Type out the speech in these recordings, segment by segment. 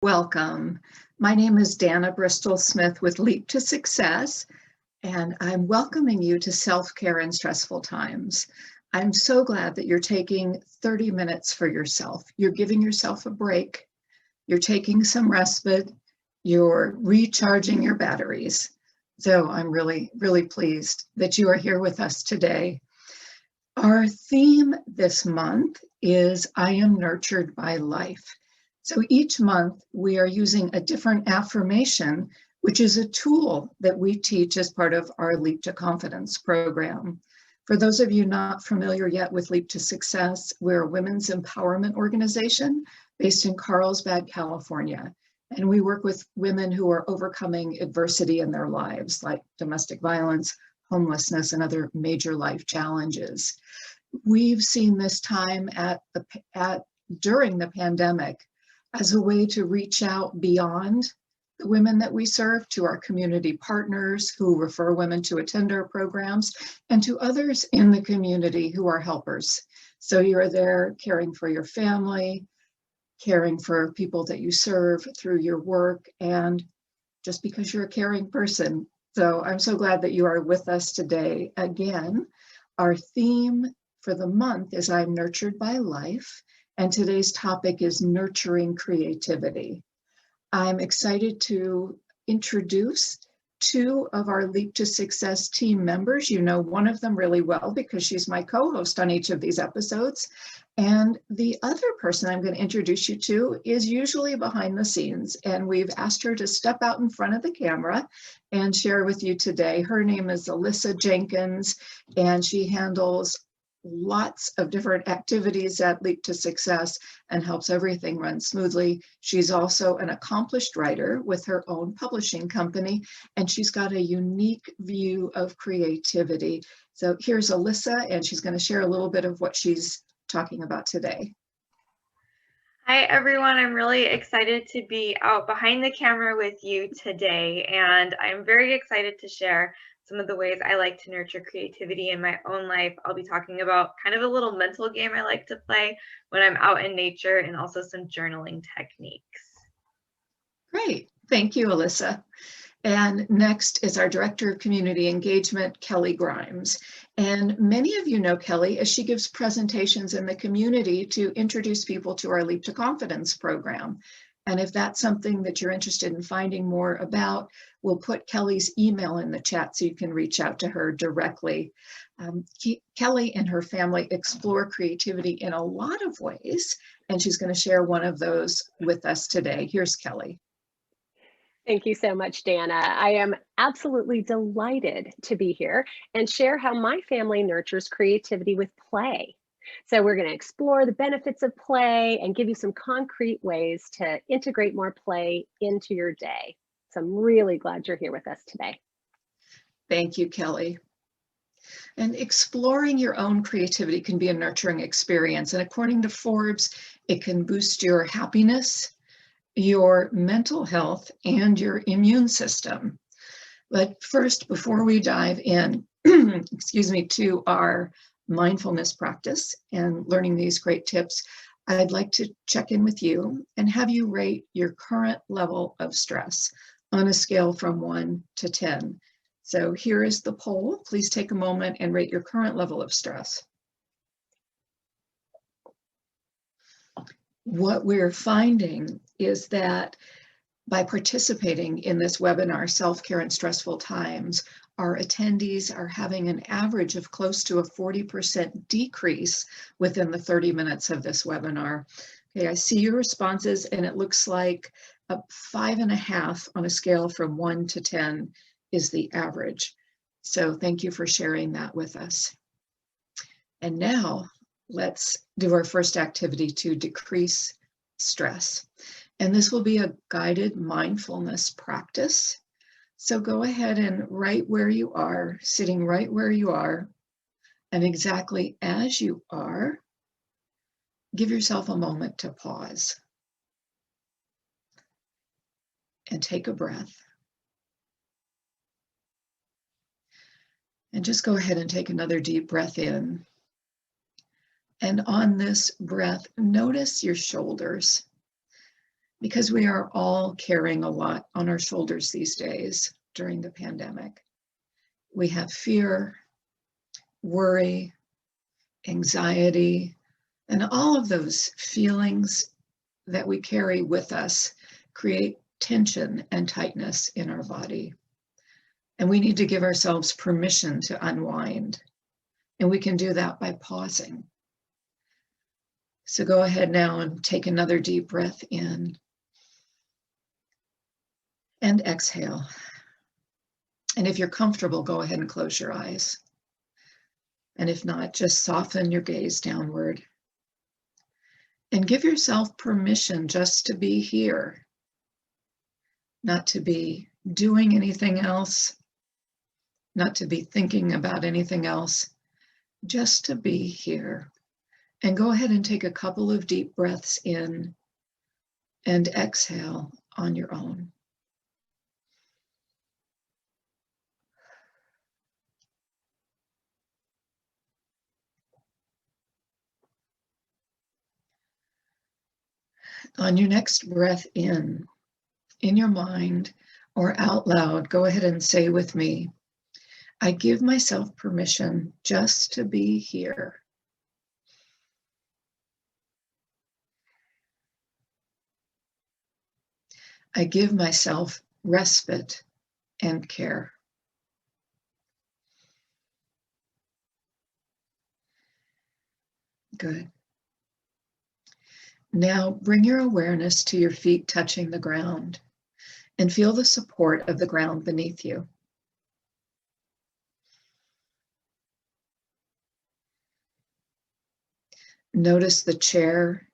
Welcome. My name is Dana Bristol Smith with Leap to Success, and I'm welcoming you to Self-Care in Stressful Times. I'm so glad that you're taking 30 minutes for yourself. You're giving yourself a break. You're taking some respite. You're recharging your batteries. So I'm really, really pleased that you are here with us today. Our theme this month is I am nurtured by life. So each month we are using a different affirmation, which is a tool that we teach as part of our Leap to Confidence program. For those of you not familiar yet with Leap to Success, we're a women's empowerment organization based in Carlsbad, California. And we work with women who are overcoming adversity in their lives, like domestic violence, homelessness, and other major life challenges. We've seen this time during the pandemic as a way to reach out beyond the women that we serve to our community partners who refer women to attend our programs and to others in the community who are helpers. So you're there caring for your family, caring for people that you serve through your work, and just because you're a caring person. So I'm so glad that you are with us today. Again, our theme for the month is I'm nurtured by life. And today's topic is nurturing creativity. I'm excited to introduce two of our Leap to Success team members. You know one of them really well because she's my co-host on each of these episodes. And the other person I'm going to introduce you to is usually behind the scenes. And we've asked her to step out in front of the camera and share with you today. Her name is Alyssa Jenkins, and she handles lots of different activities at Leap to Success and helps everything run smoothly. She's also an accomplished writer with her own publishing company, and she's got a unique view of creativity. So here's Alyssa, and she's going to share a little bit of what she's talking about today. Hi, everyone. I'm really excited to be out behind the camera with you today, and I'm very excited to share some of the ways I like to nurture creativity in my own life. I'll be talking about kind of a little mental game I like to play when I'm out in nature, and also some journaling techniques. Great. Thank you, Alyssa. And next is our Director of Community Engagement, Kelly Grimes. And many of you know Kelly as she gives presentations in the community to introduce people to our Leap to Confidence program. And if that's something that you're interested in finding more about, we'll put Kelly's email in the chat so you can reach out to her directly. Kelly and her family explore creativity in a lot of ways, and she's going to share one of those with us today. Here's Kelly. Thank you so much, Dana. I am absolutely delighted to be here and share how my family nurtures creativity with play. So we're going to explore the benefits of play and give you some concrete ways to integrate more play into your day. So I'm really glad you're here with us today. Thank you, Kelly. And exploring your own creativity can be a nurturing experience. And according to Forbes, it can boost your happiness, your mental health, and your immune system. But first, before we dive in, to our mindfulness practice and learning these great tips, I'd like to check in with you and have you rate your current level of stress on a scale from 1 to 10. So here is the poll. Please take a moment and rate your current level of stress. What we're finding is that by participating in this webinar, Self-Care in Stressful Times, our attendees are having an average of close to a 40% decrease within the 30 minutes of this webinar. Okay, I see your responses, and it looks like a 5.5 on a scale from 1 to 10 is the average. So thank you for sharing that with us. And now, let's do our first activity to decrease stress. And this will be a guided mindfulness practice. So go ahead and right where you are, sitting right where you are, and exactly as you are, give yourself a moment to pause and take a breath. And just go ahead and take another deep breath in. And on this breath, notice your shoulders. because we are all carrying a lot on our shoulders these days during the pandemic. We have fear, worry, anxiety, and all of those feelings that we carry with us create tension and tightness in our body. And we need to give ourselves permission to unwind. And we can do that by pausing. So go ahead now and take another deep breath in and exhale. And if you're comfortable, go ahead and close your eyes. And if not, just soften your gaze downward. And give yourself permission just to be here, not to be doing anything else, not to be thinking about anything else, just to be here. And go ahead and take a couple of deep breaths in and exhale on your own. On your next breath in your mind or out loud, go ahead and say with me, I give myself permission just to be here. I give myself respite and care. Good. Now bring your awareness to your feet touching the ground and feel the support of the ground beneath you. Notice the chair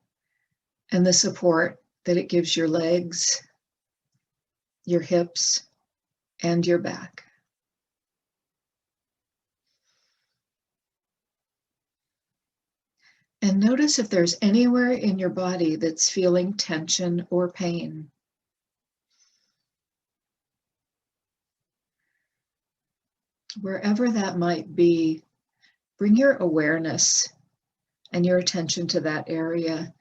and the support that it gives your legs, your hips, and your back. And notice if there's anywhere in your body that's feeling tension or pain. Wherever that might be, bring your awareness and your attention to that area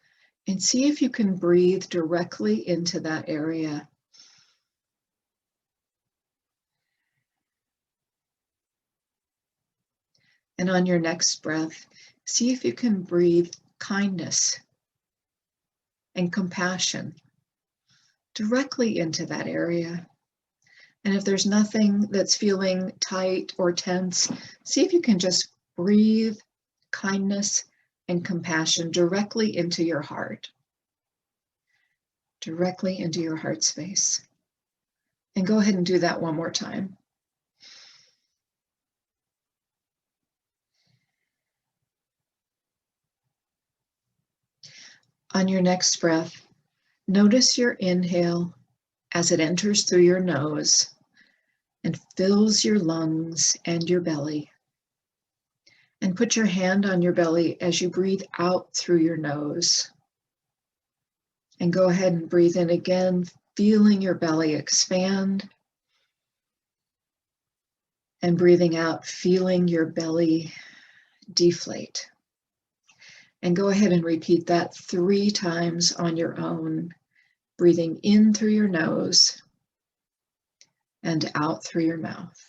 and see if you can breathe directly into that area. And on your next breath, see if you can breathe kindness and compassion directly into that area. And if there's nothing that's feeling tight or tense, see if you can just breathe kindness and compassion directly into your heart, directly into your heart space. And go ahead and do that one more time. On your next breath, notice your inhale as it enters through your nose and fills your lungs and your belly. And put your hand on your belly as you breathe out through your nose. And go ahead and breathe in again, feeling your belly expand. And breathing out, feeling your belly deflate. And go ahead and repeat that 3 times on your own, breathing in through your nose and out through your mouth.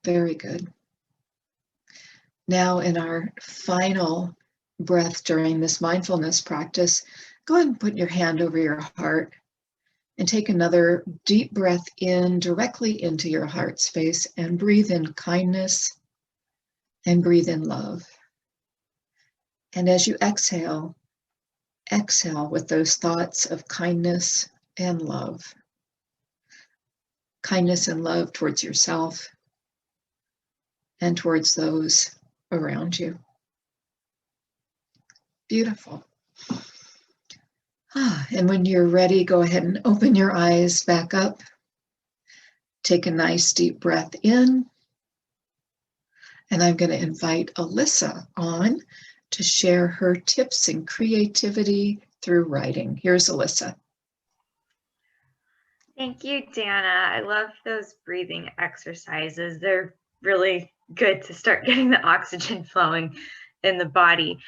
Very good. Now in our final breath during this mindfulness practice, go ahead and put your hand over your heart and take another deep breath in directly into your heart space and breathe in kindness and breathe in love. And as you exhale, exhale with those thoughts of kindness and love. Kindness and love towards yourself and towards those around you. Beautiful. And when you're ready, go ahead and open your eyes back up. Take a nice deep breath in. And I'm going to invite Alyssa on to share her tips in creativity through writing. Here's Alyssa. Thank you, Dana. I love those breathing exercises. They're really good to start getting the oxygen flowing in the body.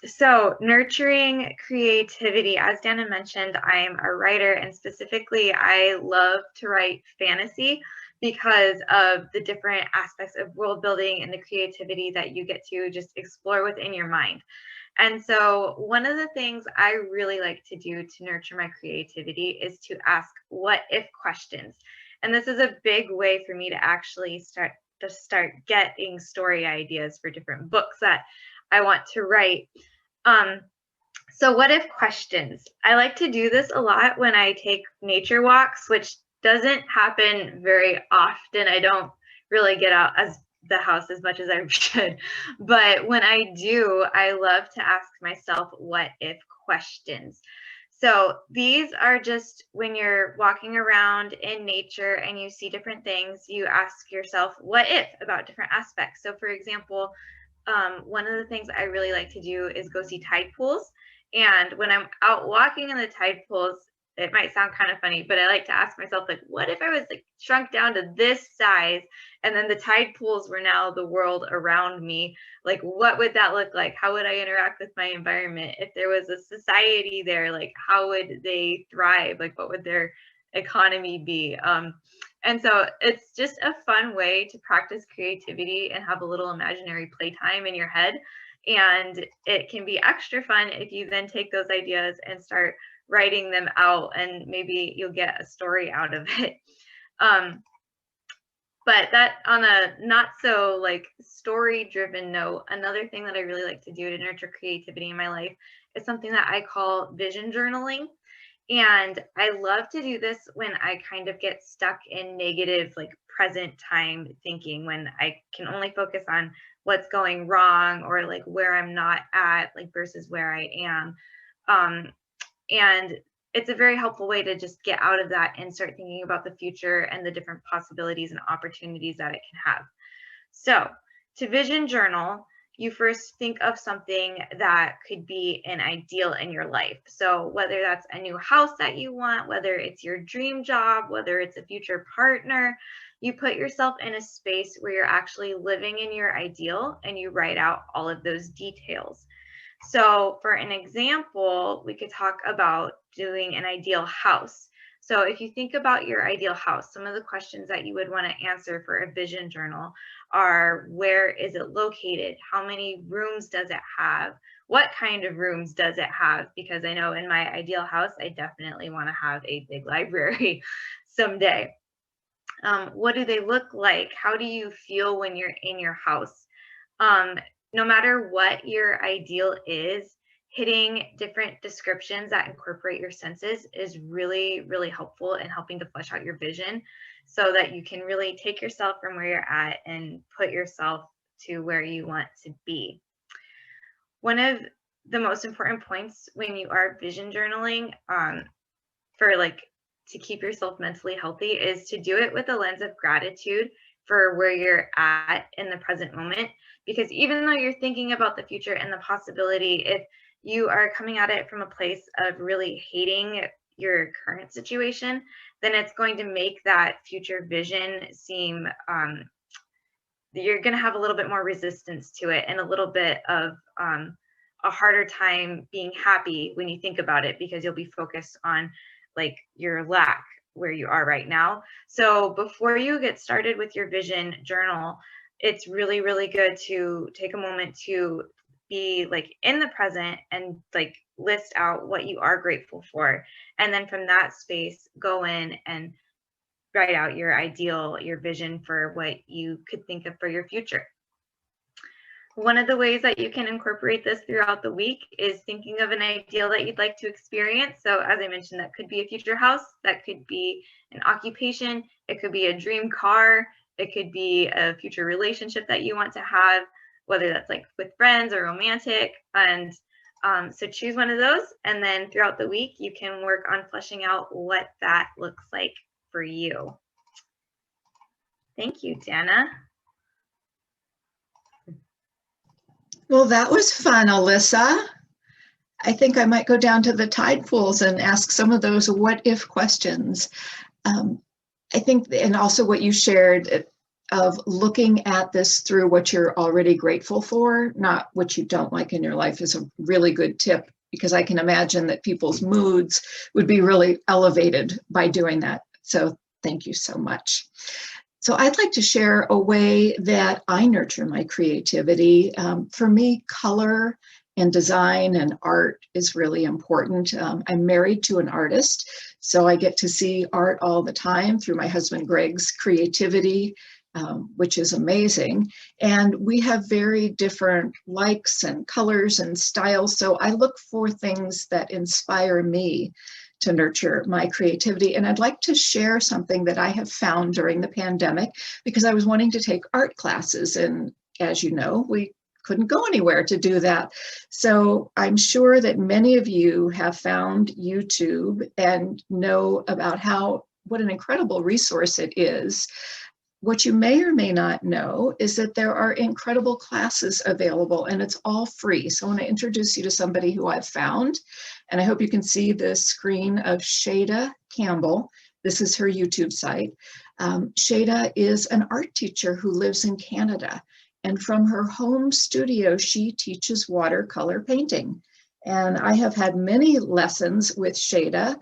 So nurturing creativity, as Dana mentioned, I'm a writer, and specifically I love to write fantasy because of the different aspects of world building and the creativity that you get to just explore within your mind. And so one of the things I really like to do to nurture my creativity is to ask what if questions. And this is a big way for me to actually start getting story ideas for different books that I want to write. So what if questions? I like to do this a lot when I take nature walks, which doesn't happen very often. I don't really get out as the house as much as I should. But when I do, I love to ask myself what if questions. So these are just when you're walking around in nature and you see different things, you ask yourself what if about different aspects. So for example, one of the things I really like to do is go see tide pools. And when I'm out walking in the tide pools, it might sound kind of funny, but I like to ask myself, like, what if I was like shrunk down to this size and then the tide pools were now the world around me? Like, what would that look like? How would I interact with my environment? If there was a society there, like, how would they thrive? Like, what would their economy be? And so it's just a fun way to practice creativity and have a little imaginary playtime in your head. And it can be extra fun if you then take those ideas and start writing them out, and maybe you'll get a story out of it. But that, on a not so like story driven note, another thing that I really like to do to nurture creativity in my life is something that I call vision journaling. And I love to do this when I kind of get stuck in negative, like present time thinking, when I can only focus on what's going wrong or like where I'm not at, like versus where I am. And it's a very helpful way to just get out of that and start thinking about the future and the different possibilities and opportunities that it can have. So to vision journal, you first think of something that could be an ideal in your life. So whether that's a new house that you want, whether it's your dream job, whether it's a future partner, you put yourself in a space where you're actually living in your ideal and you write out all of those details. So for an example, we could talk about doing an ideal house. So if you think about your ideal house, some of the questions that you would want to answer for a vision journal are: where is it located? How many rooms does it have? What kind of rooms does it have? Because I know in my ideal house, I definitely want to have a big library someday. What do they look like? How do you feel when you're in your house? No matter what your ideal is, hitting different descriptions that incorporate your senses is really, really helpful in helping to flesh out your vision so that you can really take yourself from where you're at and put yourself to where you want to be. One of the most important points when you are vision journaling, for like to keep yourself mentally healthy, is to do it with a lens of gratitude for where you're at in the present moment. Because even though you're thinking about the future and the possibility, if you are coming at it from a place of really hating your current situation, then it's going to make that future vision seem, you're going to have a little bit more resistance to it and a little bit of a harder time being happy when you think about it, because you'll be focused on like your lack where you are right now. So before you get started with your vision journal, it's really, really good to take a moment to be like in the present and like list out what you are grateful for. And then from that space, go in and write out your ideal, your vision for what you could think of for your future. One of the ways that you can incorporate this throughout the week is thinking of an ideal that you'd like to experience. So as I mentioned, that could be a future house, that could be an occupation, it could be a dream car, it could be a future relationship that you want to have, whether that's like with friends or romantic. And so choose one of those, and then throughout the week, you can work on fleshing out what that looks like for you. Thank you, Dana. Well, that was fun, Alyssa. I think I might go down to the tide pools and ask some of those what if questions. I think, and also what you shared of looking at this through what you're already grateful for, not what you don't like in your life, is a really good tip, because I can imagine that people's moods would be really elevated by doing that. So thank you so much. So I'd like to share a way that I nurture my creativity. For me, color and design and art is really important. I'm married to an artist, so I get to see art all the time through my husband Greg's creativity, which is amazing. And we have very different likes and colors and styles, so I look for things that inspire me to nurture my creativity. And I'd like to share something that I have found during the pandemic, because I was wanting to take art classes, and as you know, we couldn't go anywhere to do that. So I'm sure that many of you have found YouTube and know about what an incredible resource it is. What you may or may not know is that there are incredible classes available, and it's all free. So I want to introduce you to somebody who I've found, and I hope you can see the screen of Shada Campbell. This is her YouTube site. Shada is an art teacher who lives in Canada, and from her home studio, she teaches watercolor painting. And I have had many lessons with Shada.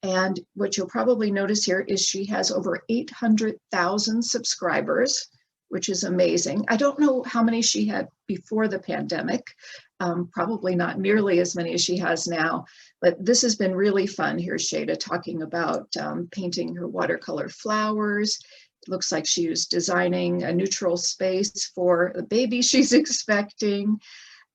And what you'll probably notice here is she has over 800,000 subscribers, which is amazing. I don't know how many she had before the pandemic, probably not nearly as many as she has now, but this has been really fun. Here's Shada talking about painting her watercolor flowers. It looks like she's designing a neutral space for the baby she's expecting.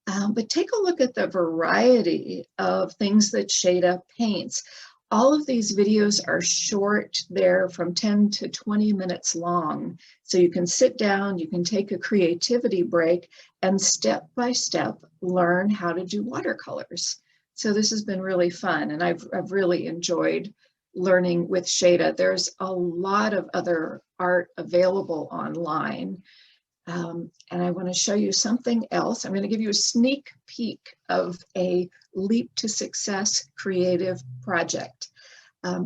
But take a look at the variety of things that Shada paints. All of these videos are short. They're from 10 to 20 minutes long. So you can sit down, you can take a creativity break, and step by step learn how to do watercolors. So this has been really fun, and I've really enjoyed learning with Shada. There's a lot of other art available online. And I want to show you something else. I'm going to give you a sneak peek of a Leap to Success creative project.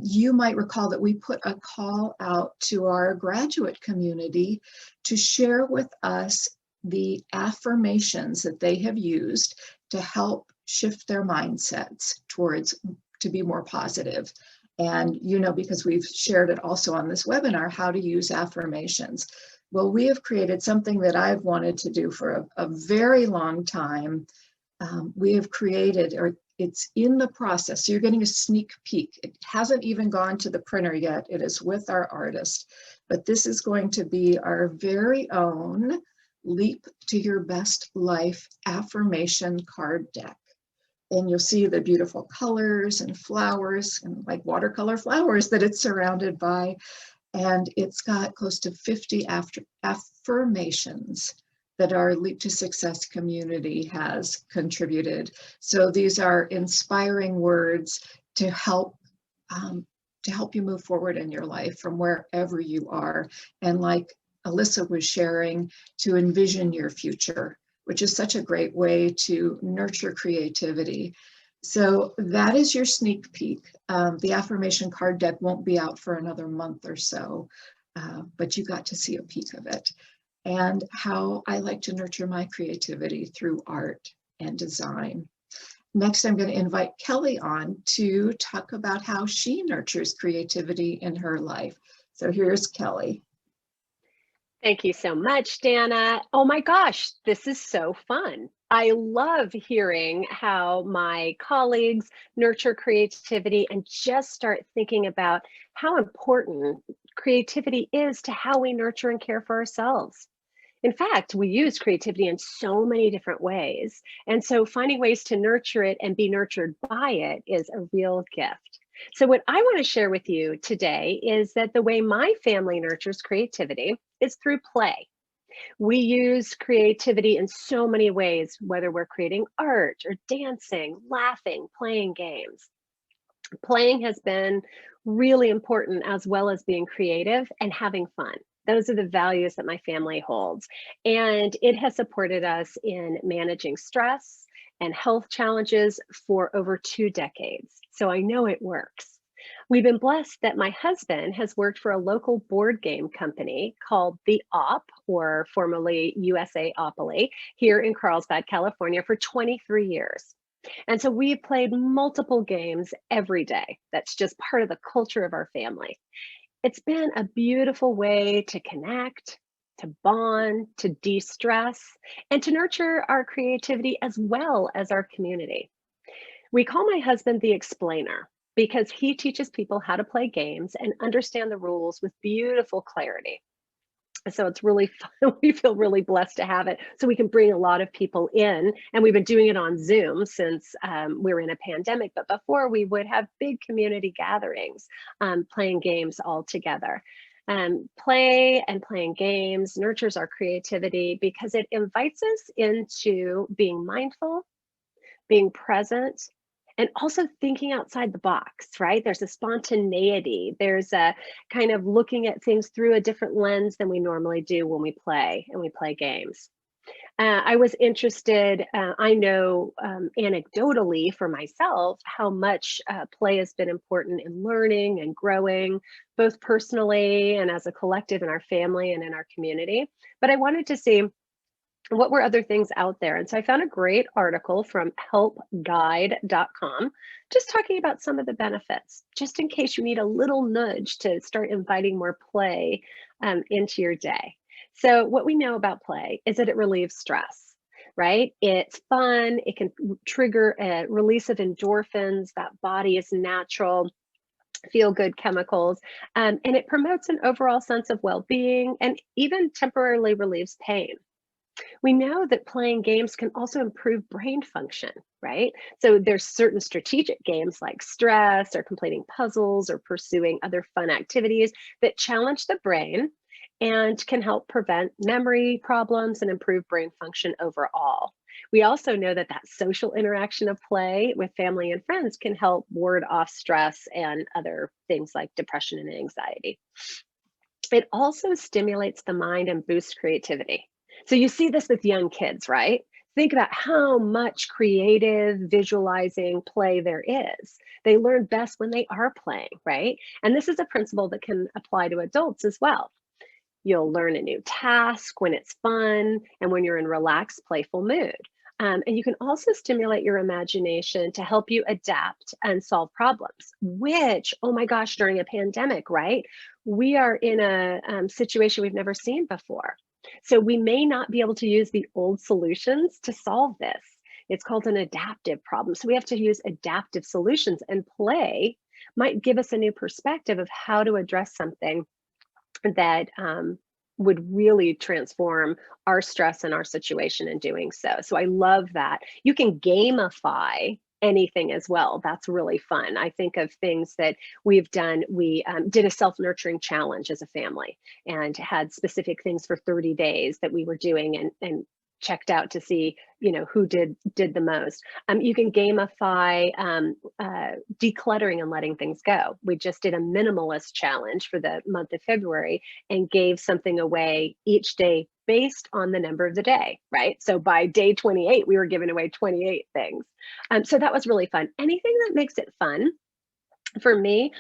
You might recall that we put a call out to our graduate community to share with us the affirmations that they have used to help shift their mindsets to be more positive. And you know, because we've shared it also on this webinar, how to use affirmations. Well, we have created something that I've wanted to do for a very long time. We have created, or it's in the process, so you're getting a sneak peek. It hasn't even gone to the printer yet. It is with our artist, but this is going to be our very own Leap to Your Best Life affirmation card deck. And you'll see the beautiful colors and flowers, and like watercolor flowers that it's surrounded by. And it's got close to 50 affirmations that our Leap to Success community has contributed. So these are inspiring words to help you move forward in your life from wherever you are. And like Alyssa was sharing, to envision your future, which is such a great way to nurture creativity. So that is your sneak peek. The affirmation card deck won't be out for another month or so, but you got to see a peek of it. And how I like to nurture my creativity through art and design. Next, I'm going to invite Kelly on to talk about how she nurtures creativity in her life. So here's Kelly. Thank you so much, Dana. Oh my gosh, this is so fun. I love hearing how my colleagues nurture creativity and just start thinking about how important creativity is to how we nurture and care for ourselves. In fact, we use creativity in so many different ways. And so finding ways to nurture it and be nurtured by it is a real gift. So what I want to share with you today is that the way my family nurtures creativity is through play. We use creativity in so many ways, whether we're creating art or dancing, laughing, playing games. Playing has been really important, as well as being creative and having fun. Those are the values that my family holds. And it has supported us in managing stress and health challenges for over 2 decades. So I know it works. We've been blessed that my husband has worked for a local board game company called The Op, or formerly USA Opoly, here in Carlsbad, California for 23 years. And so we've played multiple games every day. That's just part of the culture of our family. It's been a beautiful way to connect, to bond, to de-stress, and to nurture our creativity as well as our community. We call my husband the explainer because he teaches people how to play games and understand the rules with beautiful clarity. So it's really fun. We feel really blessed to have it. So we can bring a lot of people in, and we've been doing it on Zoom since we were in a pandemic. But before, we would have big community gatherings, playing games all together. Play and playing games nurtures our creativity because it invites us into being mindful, being present, and also thinking outside the box, right? There's a spontaneity. There's a kind of looking at things through a different lens than we normally do when we play games. I was interested, I know anecdotally for myself, how much play has been important in learning and growing, both personally and as a collective in our family and in our community. But I wanted to see what were other things out there. And so I found a great article from helpguide.com, just talking about some of the benefits, just in case you need a little nudge to start inviting more play into your day. So what we know about play is that it relieves stress, right? It's fun. It can trigger a release of endorphins. That body is natural, feel good chemicals, and it promotes an overall sense of well-being and even temporarily relieves pain. We know that playing games can also improve brain function, right? So there's certain strategic games like stress or completing puzzles or pursuing other fun activities that challenge the brain and can help prevent memory problems and improve brain function overall. We also know that that social interaction of play with family and friends can help ward off stress and other things like depression and anxiety. It also stimulates the mind and boosts creativity. So you see this with young kids, right? Think about how much creative visualizing play there is. They learn best when they are playing, right? And this is a principle that can apply to adults as well. You'll learn a new task when it's fun and when you're in relaxed, playful mood. And you can also stimulate your imagination to help you adapt and solve problems, which, oh my gosh, during a pandemic, right? We are in a situation we've never seen before. So we may not be able to use the old solutions to solve this. It's called an adaptive problem. So we have to use adaptive solutions, and play might give us a new perspective of how to address something that would really transform our stress and our situation in doing so. So I love that. You can gamify anything as well. That's really fun. I think of things that we've done. We did a self-nurturing challenge as a family and had specific things for 30 days that we were doing and checked out to see, you know, who did the most. You can gamify decluttering and letting things go. We just did a minimalist challenge for the month of February and gave something away each day based on the number of the day, right? So by day 28, we were giving away 28 things. So that was really fun. Anything that makes it fun for me,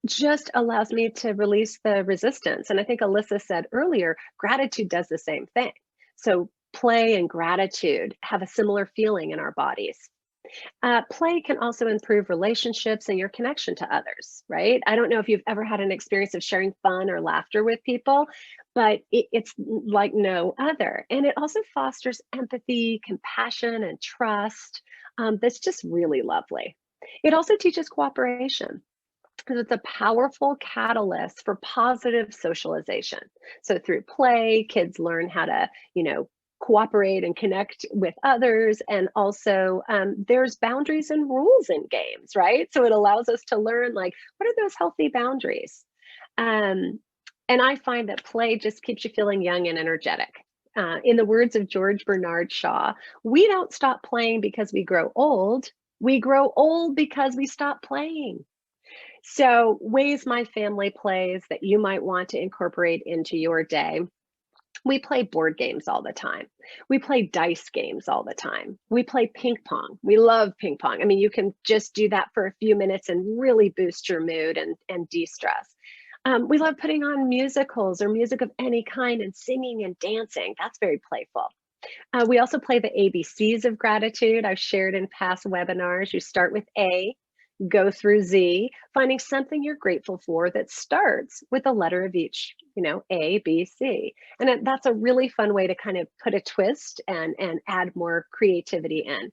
just allows me to release the resistance. And I think Alyssa said earlier, gratitude does the same thing. So play and gratitude have a similar feeling in our bodies. Play can also improve relationships and your connection to others, right? I don't know if you've ever had an experience of sharing fun or laughter with people, but it's like no other. And it also fosters empathy, compassion, and trust. That's just really lovely. It also teaches cooperation, because it's a powerful catalyst for positive socialization. So through play, kids learn how to, you know, cooperate and connect with others. And also there's boundaries and rules in games, right? So it allows us to learn, like, what are those healthy boundaries? And I find that play just keeps you feeling young and energetic. In the words of George Bernard Shaw, we don't stop playing because we grow old. We grow old because we stop playing. So ways my family plays that you might want to incorporate into your day. We play board games all the time. We play dice games all the time. We play ping pong. We love ping pong. I mean, you can just do that for a few minutes and really boost your mood and de-stress. We love putting on musicals or music of any kind and singing and dancing. That's very playful. We also play the ABCs of gratitude. I've shared in past webinars. You start with A, go through Z, finding something you're grateful for that starts with a letter of each, A, B, C. And that's a really fun way to kind of put a twist and add more creativity in.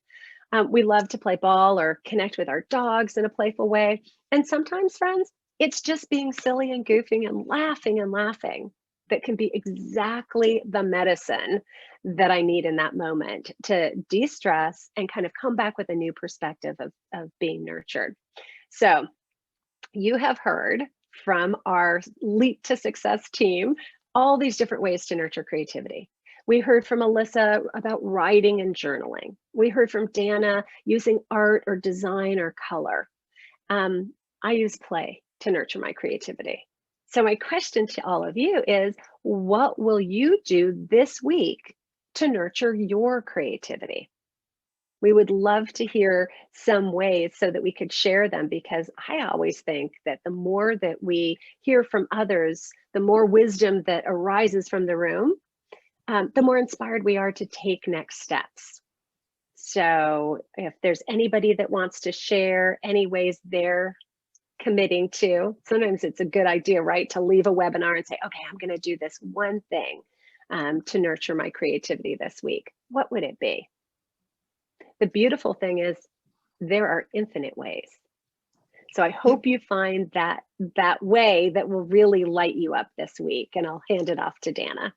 We love to play ball or connect with our dogs in a playful way. And sometimes, friends, it's just being silly and goofing and laughing that can be exactly the medicine that I need in that moment to de-stress and kind of come back with a new perspective of being nurtured. So you have heard from our Leap to Success team all these different ways to nurture creativity. We heard from Alyssa about writing and journaling. We heard from Dana using art or design or color. I use play to nurture my creativity. So my question to all of you is, what will you do this week to nurture your creativity? We would love to hear some ways so that we could share them, because I always think that the more that we hear from others, the more wisdom that arises from the room, the more inspired we are to take next steps. So if there's anybody that wants to share any ways they're committing to, sometimes it's a good idea, right, to leave a webinar and say, okay, I'm going to do this one thing to nurture my creativity this week. What would it be? The beautiful thing is there are infinite ways. So I hope you find that way that will really light you up this week. And I'll hand it off to Dana.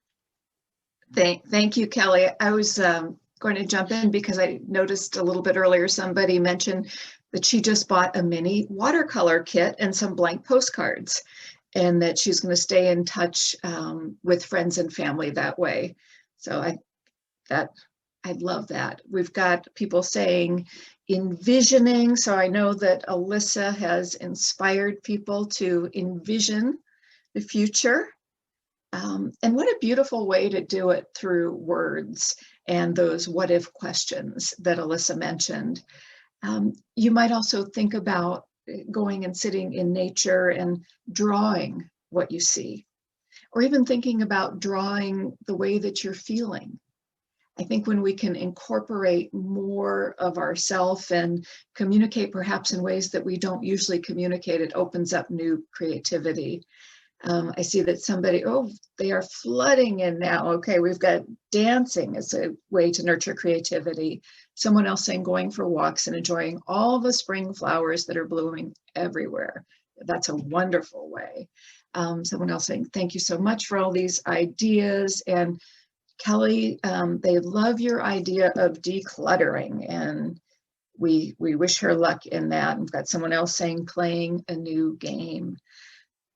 Thank you, Kelly. I was going to jump in because I noticed a little bit earlier somebody mentioned that she just bought a mini watercolor kit and some blank postcards, and that she's going to stay in touch with friends and family that way. So I'd love that. We've got people saying envisioning. So I know that Alyssa has inspired people to envision the future. And what a beautiful way to do it through words and those what if questions that Alyssa mentioned. You might also think about going and sitting in nature and drawing what you see, or even thinking about drawing the way that you're feeling. I think when we can incorporate more of ourself and communicate perhaps in ways that we don't usually communicate, it opens up new creativity. I see that somebody, they are flooding in now. Okay, we've got dancing as a way to nurture creativity. Someone else saying going for walks and enjoying all the spring flowers that are blooming everywhere. That's a wonderful way. Someone else saying, thank you so much for all these ideas. And Kelly, they love your idea of decluttering, and we wish her luck in that. We've got someone else saying playing a new game.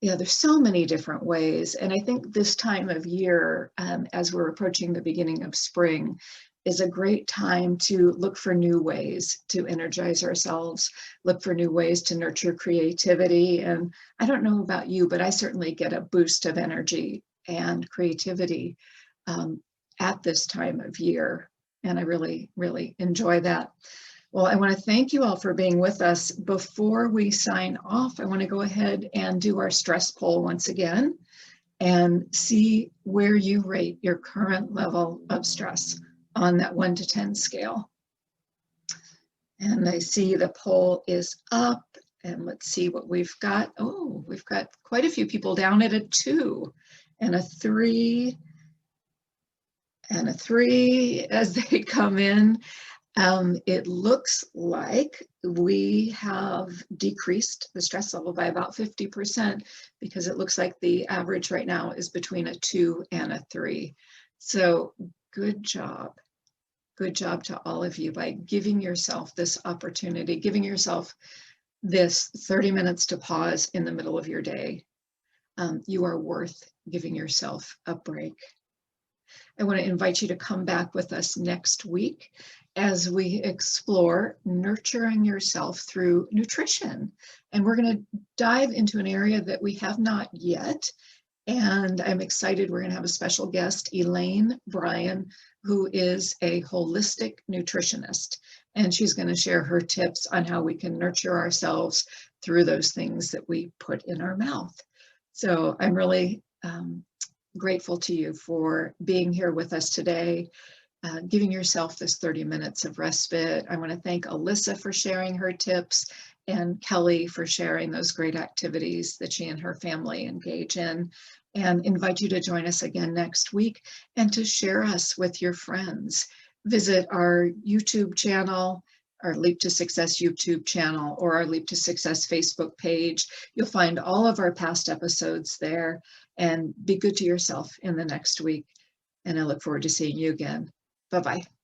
Yeah, there's so many different ways. And I think this time of year, as we're approaching the beginning of spring, is a great time to look for new ways to energize ourselves, look for new ways to nurture creativity. And I don't know about you, but I certainly get a boost of energy and creativity at this time of year. And I really, really enjoy that. Well, I want to thank you all for being with us. Before we sign off, I want to go ahead and do our stress poll once again and see where you rate your current level of stress on that 1 to 10 scale. And I see the poll is up, and let's see what we've got. Oh, we've got quite a few people down at a 2 and a 3 and a 3 as they come in. It looks like we have decreased the stress level by about 50%, because it looks like the average right now is between a 2 and a 3. So good job. Good job to all of you by giving yourself this opportunity, giving yourself this 30 minutes to pause in the middle of your day. You are worth giving yourself a break. I want to invite you to come back with us next week as we explore nurturing yourself through nutrition. And we're going to dive into an area that we have not yet And I'm excited, we're going to have a special guest, Elaine Bryan, who is a holistic nutritionist. And she's going to share her tips on how we can nurture ourselves through those things that we put in our mouth. So I'm really grateful to you for being here with us today, giving yourself this 30 minutes of respite. I want to thank Alyssa for sharing her tips and Kelly for sharing those great activities that she and her family engage in, and invite you to join us again next week and to share us with your friends. Visit our YouTube channel, our Leap to Success YouTube channel, or our Leap to Success Facebook page. You'll find all of our past episodes there, and be good to yourself in the next week. And I look forward to seeing you again. Bye-bye.